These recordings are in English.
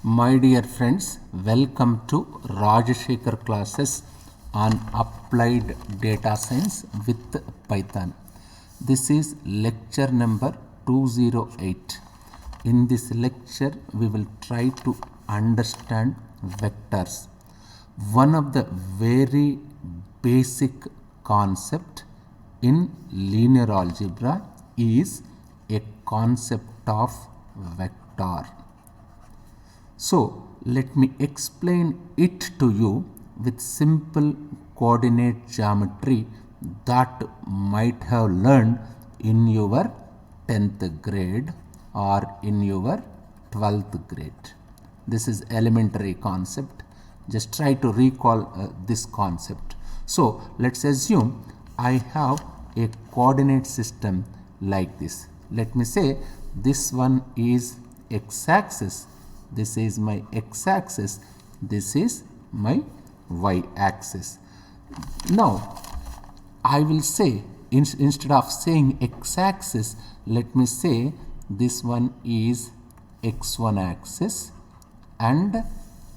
My dear friends, welcome to Rajashekhar classes on applied data science with Python. This is lecture number 208. In this lecture, we will try to understand vectors. One of the very basic concept in linear algebra is a concept of vector. So let me explain it to you with simple coordinate geometry that might have learned in your 10th grade or in your 12th grade. This is elementary concept. Just try to recall this concept. So let's assume I have a coordinate system like this. Let me say this one is x-axis. This is my x-axis, this is my y-axis. Now, I will say, instead of saying x-axis, let me say this one is x1 axis and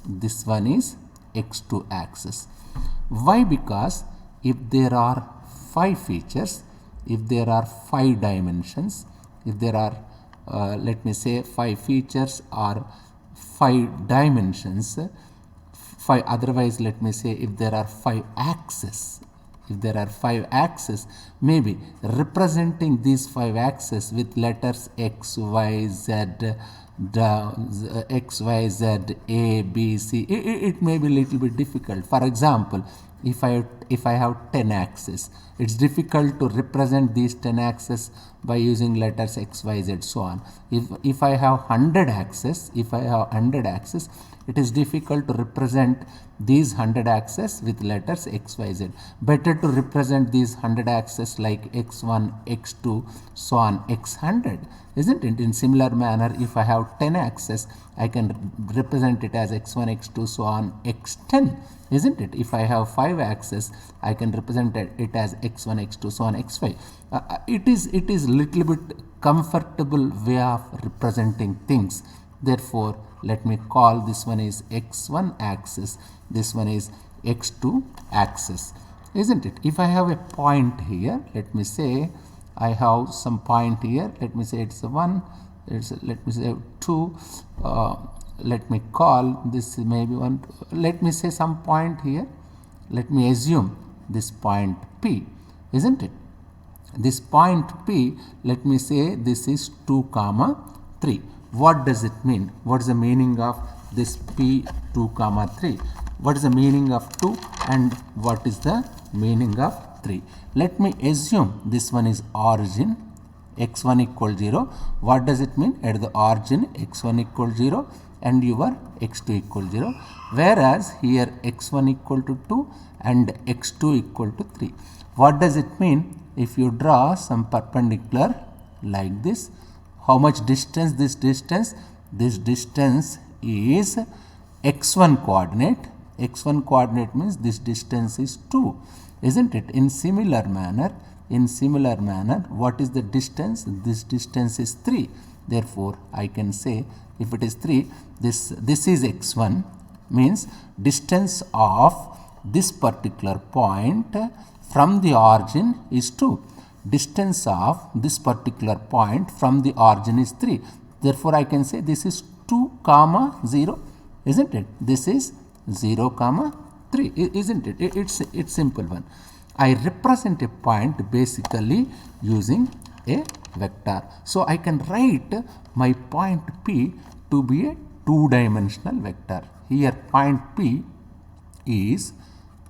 this one is x2 axis. Why? Because if there are 5 features, if there are 5 dimensions, if there are, let me say 5 features or 5 dimensions, 5, otherwise let me say if there are 5 axes, maybe representing these 5 axes with letters x, y, z, x, y, z, a, b, c, it may be little bit difficult. For example, if I have 10 axes, it's difficult to represent these 10 axes by using letters x, y, z, so on. If I have 100 axes, it is difficult to represent these 100 axes with letters x, y, z. Better to represent these 100 axes like x1, x2, so on, x100, isn't it? In similar manner, if I have 10 axes, I can represent it as x1, x2, so on, x10, isn't it? If I have 5 axes, I can represent it as x1, x2, so on, x5. It is little bit comfortable way of representing things. Therefore, let me call this one is x1 axis, this one is x2 axis, isn't it? If I have a point here, let me say I have some point here, let me say it's a 1, let me say 2, let me call this maybe 1, let me say some point here, let me assume this point P, isn't it? This point P, let me say this is 2, 3. What does it mean? What is the meaning of this P 2, 3? What is the meaning of 2 and what is the meaning of 3? Let me assume this one is origin, x1 equal 0. What does it mean? At the origin x1 equal 0 and your x2 equal 0. Whereas here x1 equal to 2 and x2 equal to 3. What does it mean? If you draw some perpendicular like this, how much distance? This distance is x1 coordinate. X1 coordinate means this distance is 2, isn't it? In similar manner, what is the distance? This distance is 3. Therefore, I can say if it is 3, this is x1, means distance of this particular point from the origin is 2. Distance of this particular point from the origin is 3. Therefore, I can say this is 2, 0, isn't it? This is 0, 3, isn't it? It's simple one. I represent a point basically using a vector. So, I can write my point P to be a 2-dimensional vector. Here point P is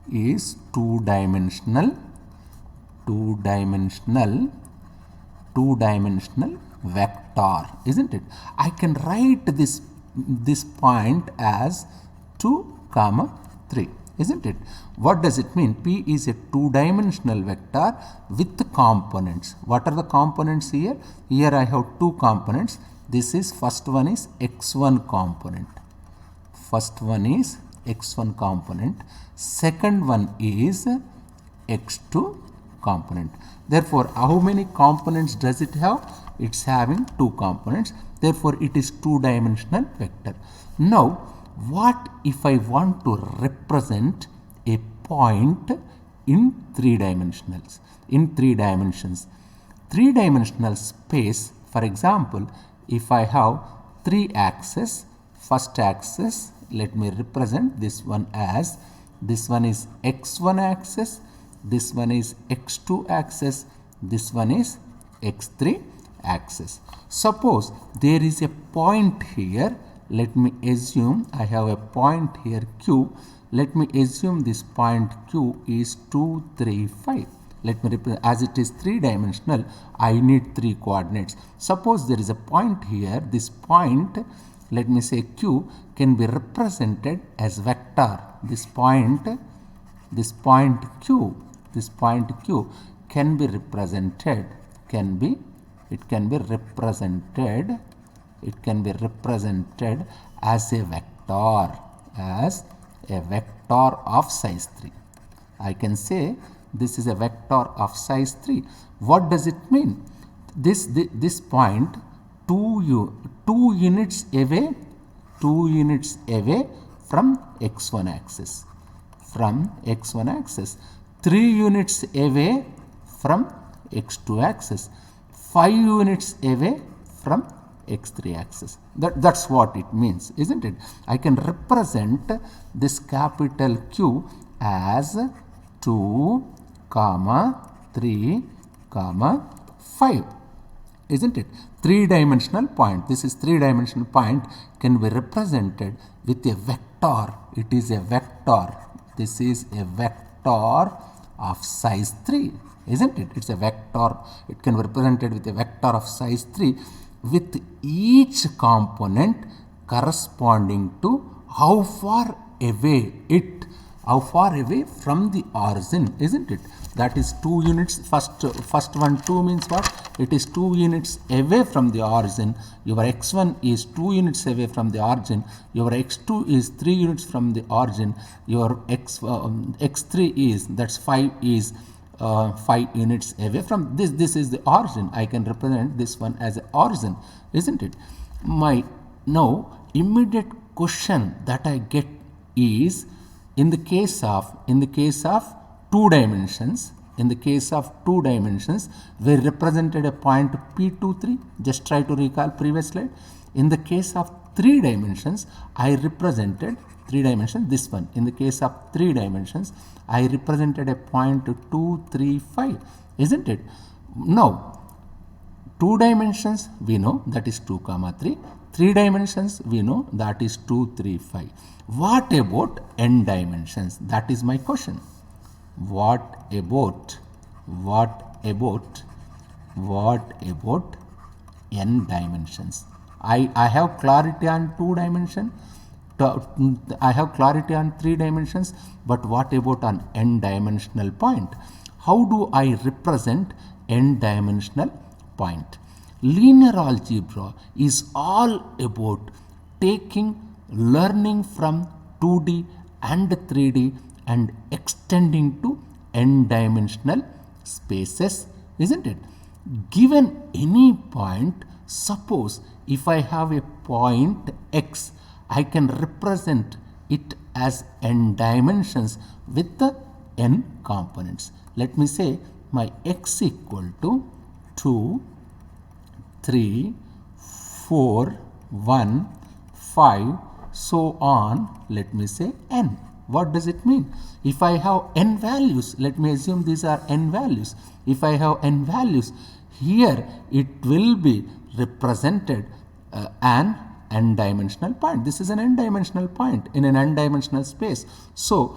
2-dimensional vector, isn't it? I can write this point as 2, 3, isn't it? What does it mean? P is a 2-dimensional vector with components. What are the components here? Here I have 2 components. This is first one is x1 component. Second one is x2 component. Therefore, how many components does it have? It's having 2 components. Therefore, it is 2-dimensional vector. Now, what if I want to represent a point in 3 dimensionals? In 3 dimensions. 3-dimensional space, for example, if I have 3 axes, first axis, let me represent this one as, this one is x1 axis, this one is x2 axis, this one is x3 axis. Suppose there is a point here, let me assume I have a point here Q, let me assume this point Q is 2, 3, 5. Let me represent, as it is 3-dimensional, I need 3 coordinates. Suppose there is a point here, this point, let me say Q, can be represented as vector. This point Q can be represented, it can be represented as a vector of size 3. I can say this is a vector of size 3. What does it mean? This point 2 units away from x1 axis, 3 units away from x2 axis, 5 units away from x3 axis. That's what it means, isn't it? I can represent this capital Q as 2, 3, 5, isn't it? 3-dimensional point. This is 3-dimensional point can be represented with a vector. It is a vector. This is a vector of size 3, isn't it? It's a vector. It can be represented with a vector of size 3 with each component corresponding to how far away from the origin, isn't it? That is 2 units. First one 2 means what? It is 2 units away from the origin. Your x1 is 2 units away from the origin. Your x2 is 3 units from the origin. Your x3 is, that's 5 is 5 units away from this. This is the origin. I can represent this one as an origin, isn't it? My now immediate question that I get is, in the case of 2 dimensions, we represented a point P23. Just try to recall previous slide. In the case of 3 dimensions, I represented 3 dimensions, this one. In the case of 3 dimensions, I represented a point 2, 3, 5, isn't it? Now, 2 dimensions we know that is 2, 3. 3 dimensions we know that is 2, 3, 5. What about n dimensions? That is my question. What about n dimensions? I have clarity on 2 dimension. I have clarity on 3 dimensions, but what about an n dimensional point? How do I represent n dimensional point? Linear algebra is all about learning from 2D and 3D and extending to n dimensional spaces, isn't it? Given any point, suppose if I have a point x, I can represent it as n dimensions with the n components. Let me say my x equal to 2, 3, 4, 1, 5, so on. Let me say n. What does it mean? If I have n values, let me assume these are n values. If I have n values, here it will be represented an n-dimensional point. This is an n-dimensional point in an n-dimensional space. So,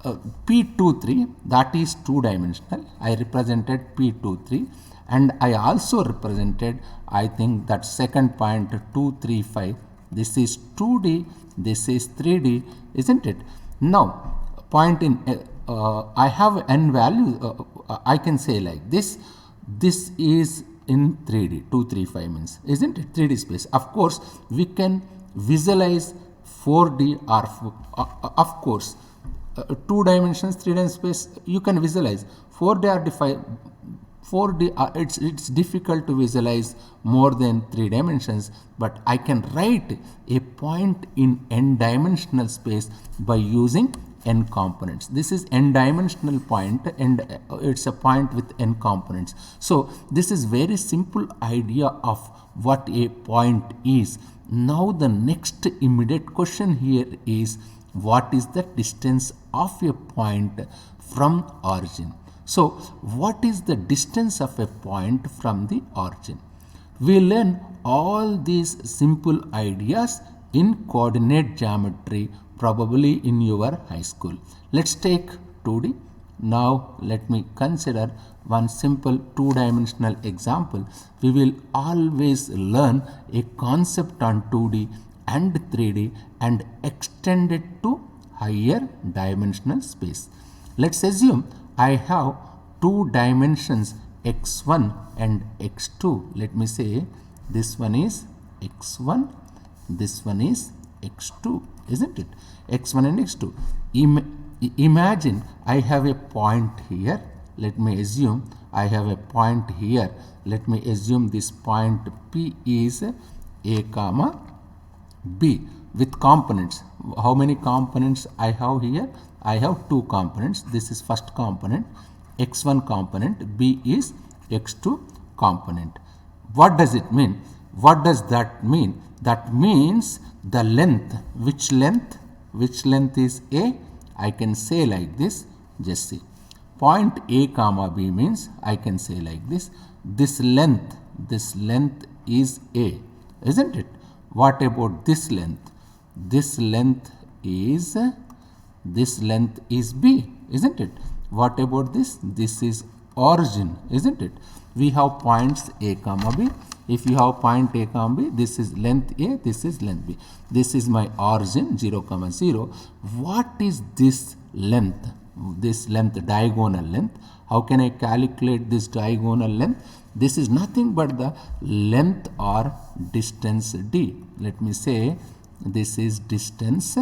P23, that is 2-dimensional. I represented P23 and I also represented, I think, that second point 2, 3, 5. This is 2D, this is 3D, isn't it? Now, point in, I have n value, I can say like this. This is in 3D, 2, 3, 5 means, isn't it? 3D space. Of course, we can visualize 4D or, of course, 2 dimensions, 3 dimension space you can visualize. 4D are defined. 4D, it's difficult to visualize more than 3 dimensions, but I can write a point in n dimensional space by using n components. This is n dimensional point, and it's a point with n components. So this is very simple idea of what a point is. Now the next immediate question here is, what is the distance of a point from origin? So what is the distance of a point from the origin? We learn all these simple ideas in coordinate geometry, probably in your high school. Let's take 2D. Now let me consider one simple two-dimensional example. We will always learn a concept on 2D and 3D and extend it to higher dimensional space. Let's assume I have two dimensions x1 and x2. Let me say this one is x1, this one is x2, isn't it? x1 and x2. Imagine I have a point here. Let me assume I have a point here. Let me assume this point P is A comma B with components. How many components I have here? I have two components. This is first component, x1 component, B is x2 component. What does it mean? What does that mean? That means the length. Which length? Which length is A? I can say like this. Just see. Point A comma B means I can say like this. This length is A, isn't it? What about this length? This length is B, isn't it? What about this? This is origin, isn't it? We have points A comma B. If you have point A comma B, this is length A, this is length B. This is my origin 0 comma 0. What is this length? This length, diagonal length. How can I calculate this diagonal length? This is nothing but the length or distance D. Let me say this is distance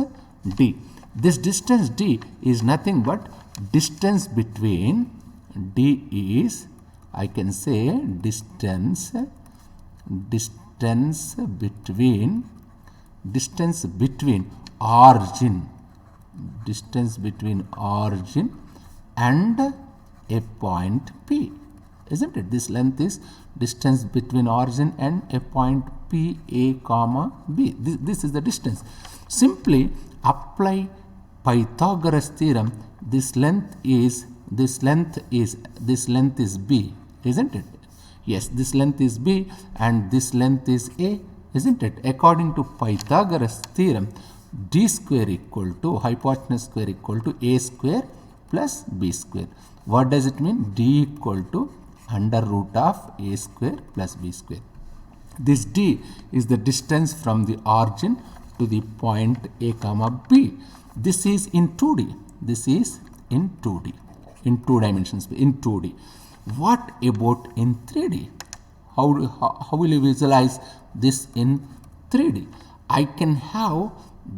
D. This distance D is nothing but distance between D is, I can say distance between origin, distance between origin and a point P, isn't it? This length is distance between origin and a point P, A comma B. This is the distance. Simply apply Pythagoras theorem. This length is B, isn't it? Yes, this length is B and this length is A, isn't it? According to Pythagoras theorem, D square equal to hypotenuse square equal to A square plus B square. What does it mean? D equal to under root of A square plus B square. This D is the distance from the origin to the point A comma B. This is in 2D. This is in 2D, in two dimensions, in 2D. What about in 3D? How will you visualize this in 3D? I can have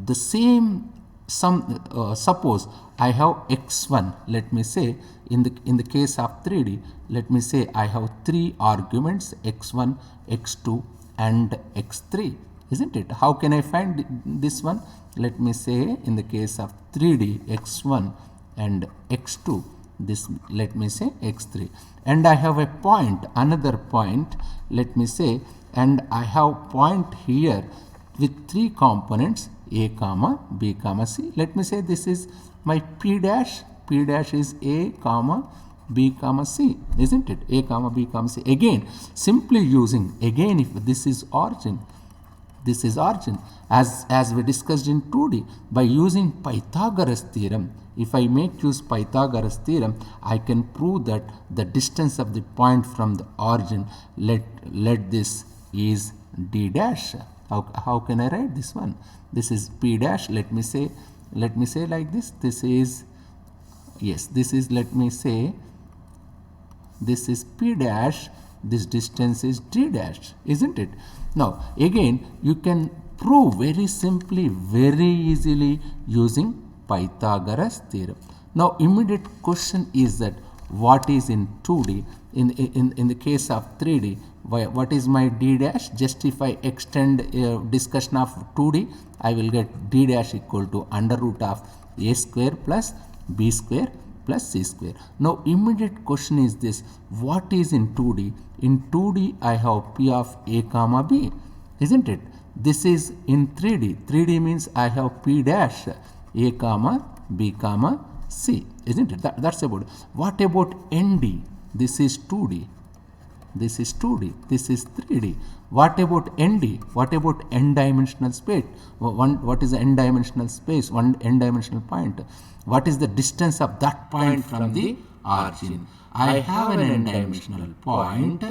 the same suppose I have x1. Let me say in the case of 3D, let me say I have three arguments x1, x2 and x3, isn't it? How can I find this one? Let me say in the case of 3D, x1 and x2, this let me say x3, and I have a point, another point, let me say, and I have point here with three components A comma B comma C. Let me say this is my P dash. P dash is A comma B comma C, isn't it? A comma B comma C. Again, simply using, again, if this is origin, this is origin, as we discussed in 2D, by using Pythagoras theorem. If I make use Pythagoras theorem, I can prove that the distance of the point from the origin, let this is D dash. How can I write this one? This is P dash. Let me say like this. This is, yes, this is, let me say, this is P dash. This distance is D dash, isn't it? Now, again, you can prove very simply, very easily using Pythagoras theorem. Now immediate question is that what is in 2D? In the case of 3D, what is my d dash? Just if I extend discussion of 2D, I will get d dash equal to under root of a square plus b square plus c square. Now immediate question is this, what is in 2D? In 2D I have p of a comma b, isn't it? This is in 3D. 3D means I have p dash a comma b comma c, isn't it? That's about it. What about nd? This is 2D. This is 2D. This is 3D. What about nd? What about n-dimensional space? What is the n-dimensional space? One n-dimensional point. What is the distance of that point from the origin? I have an n-dimensional point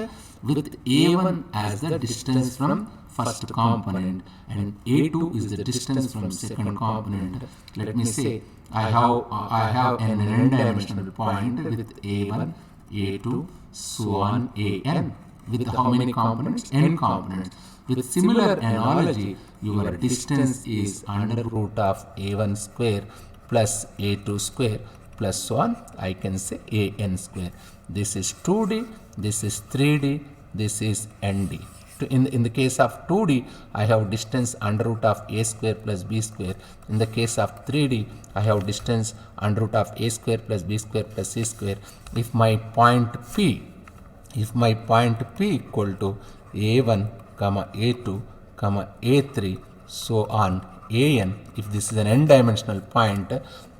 with a1 as the distance from first component and a2 is the distance from second component. Let me say I have an n-dimensional point with a1, a2, so on an. With how many components? N components. With similar analogy, your distance is under root of a1 square plus a2 square plus so on. I can say an square. This is 2D, this is 3D, this is nd. In the case of 2D, I have distance under root of a square plus b square. In the case of 3D, I have distance under root of a square plus b square plus c square. If my point P equal to a1, a2, a3, so on an, if this is an n-dimensional point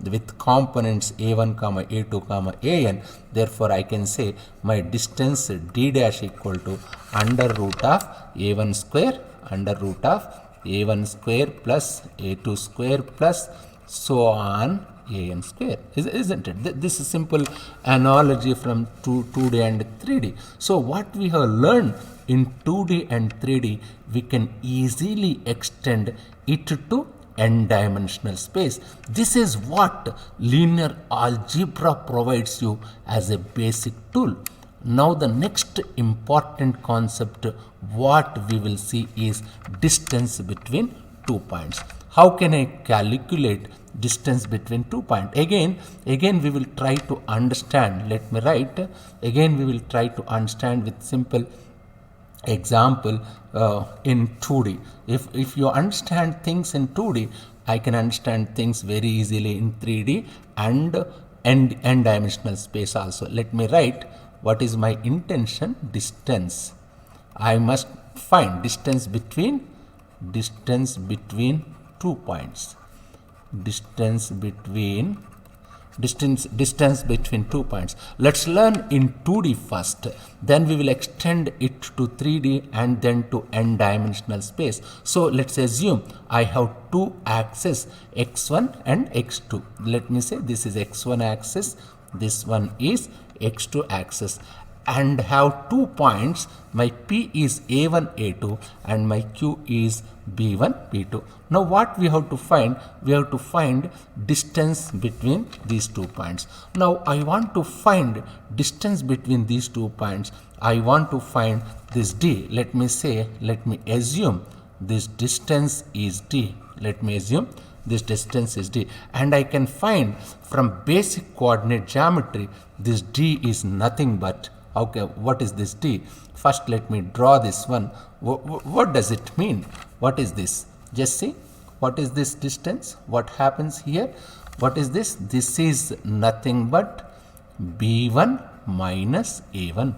with components a1, a2, an, therefore I can say my distance d dash equal to under root of a1 square, under root of a1 square plus a2 square plus so on an square, isn't it? This is simple analogy from 2D and 3D. So what we have learned in 2D and 3D, we can easily extend it to n-dimensional space. This is what linear algebra provides you as a basic tool. Now the next important concept what we will see is distance between 2 points. How can I calculate distance between 2 points? Again we will try to understand. Let me write. Again we will try to understand with simple example in 2D. If you understand things in 2D, I can understand things very easily in 3D and n-dimensional space also. Let me write what is my intention. Distance. I must find distance between 2 points. Distance between 2 points. Let's learn in 2D first, then we will extend it to 3D and then to n-dimensional space. So let's assume I have two axes, x1 and x2. Let me say this is x1 axis, this one is x2 axis, and have 2 points. My P is A1, A2 and my Q is B1, B2. Now what we have to find? We have to find distance between these 2 points. Now I want to find distance between these 2 points. I want to find this D. Let me assume this distance is D. Let me assume this distance is D. And I can find from basic coordinate geometry, this D is nothing but, okay, what is this D? First let me draw this one. What does it mean? What is this? Just see, what is this distance? What happens here? What is this? This is nothing but B1 minus A1,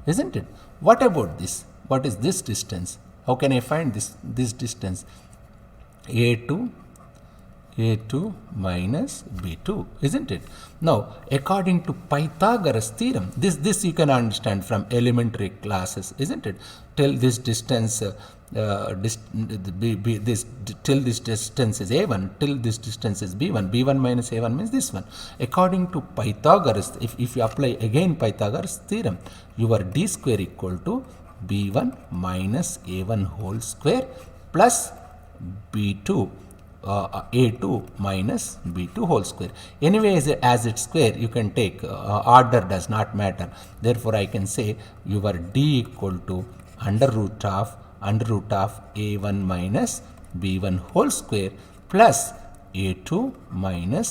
isn't it? What about this? What is this distance? How can I find this distance? A2 minus B2, isn't it? Now, according to Pythagoras theorem, this you can understand from elementary classes, isn't it? Till this distance, till this distance is A1, till this distance is B1. B1 minus A1 means this one. According to Pythagoras, if you apply again Pythagoras theorem, your D square equal to B1 minus A1 whole square plus B2. A2 minus B2 whole square. Anyways, as it's square, you can take order does not matter. Therefore, I can say your D equal to under root of A1 minus B1 whole square plus a2 minus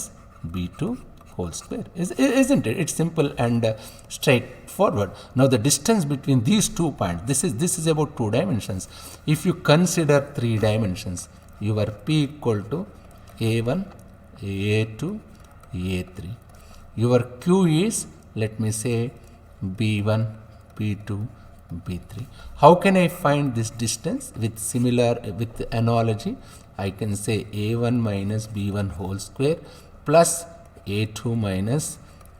b2 whole square. Isn't it? It's simple and straightforward. Now the distance between these 2 points, this is about 2 dimensions. If you consider 3 dimensions, your p equal to a1, a2, a3. Your q is, let me say, b1, b2, b3. How can I find this distance? With analogy, I can say a1 minus b1 whole square plus a2 minus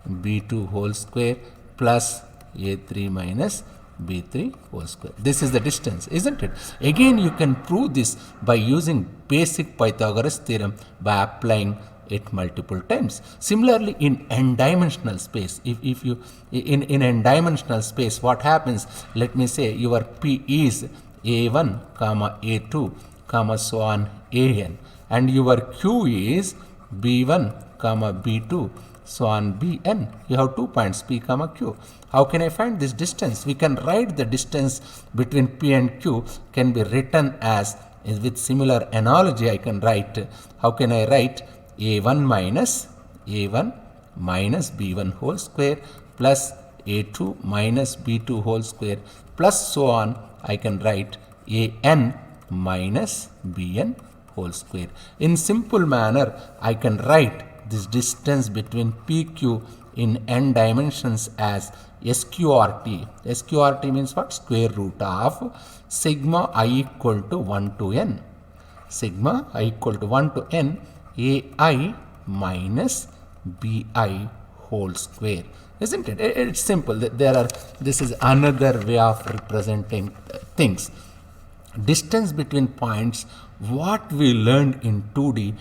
b2 whole square plus a3 minus b3 whole square. This is the distance, isn't it? Again, you can prove this by using basic Pythagoras theorem by applying it multiple times. Similarly, in n-dimensional space, if you in n-dimensional space, what happens? Let me say your p is a1 comma a2 comma so on an, and your q is b1 comma b2 so on bn. You have 2 points p comma q. How can I find this distance? We can write the distance between p and q can be written as, with similar analogy, I can write, how can I write? a1 minus b1 whole square plus a2 minus b2 whole square plus so on. I can write an minus bn whole square. In simple manner, I can write this distance between PQ in n dimensions as SQRT. SQRT means what? Square root of sigma I equal to 1 to n. Sigma I equal to 1 to n AI minus BI whole square. Isn't it? It's simple. This is another way of representing things. Distance between points, what we learned in 2D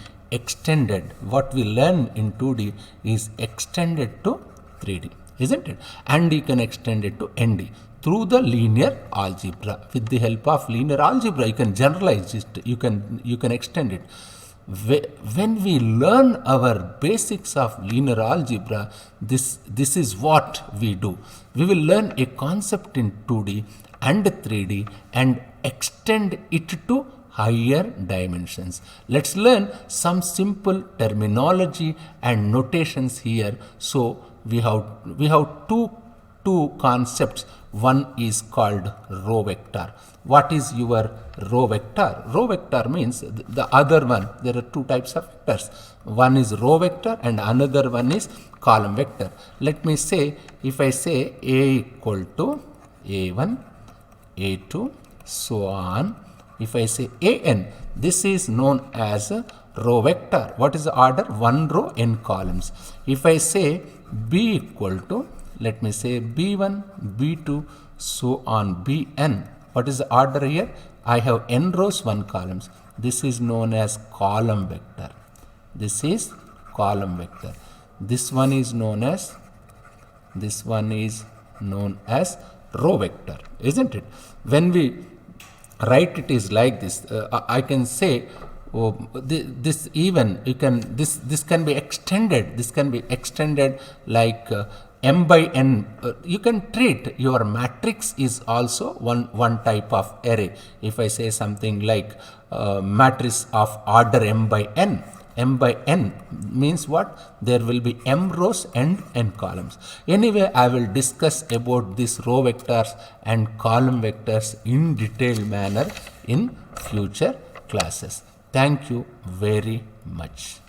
what we learned in 2D is extended to 3D, isn't it? And you can extend it to ND through the linear algebra. With the help of linear algebra, you can generalize it, you can extend it. When we learn our basics of linear algebra, this is what we do. We will learn a concept in 2D and 3D and extend it to higher dimensions. Let's learn some simple terminology and notations here. So we have two concepts. One is called row vector. What is your row vector? Row vector means the other one. There are 2 types of vectors. One is row vector and another one is column vector. Let me say, if I say A equal to A1, A2, so on. If I say an, this is known as a row vector. What is the order? 1 row, n columns. If I say B equal to, let me say B1, B2, so on Bn. What is the order here? I have n rows, 1 columns. This is known as column vector. This is column vector. This one is known as row vector, isn't it? When we write it is like this. I can say this can be extended. This can be extended like m by n. You can treat your matrix is also one type of array. If I say something like matrix of order m by n. M by n means what? There will be m rows and n columns. Anyway, I will discuss about these row vectors and column vectors in detailed manner in future classes. Thank you very much.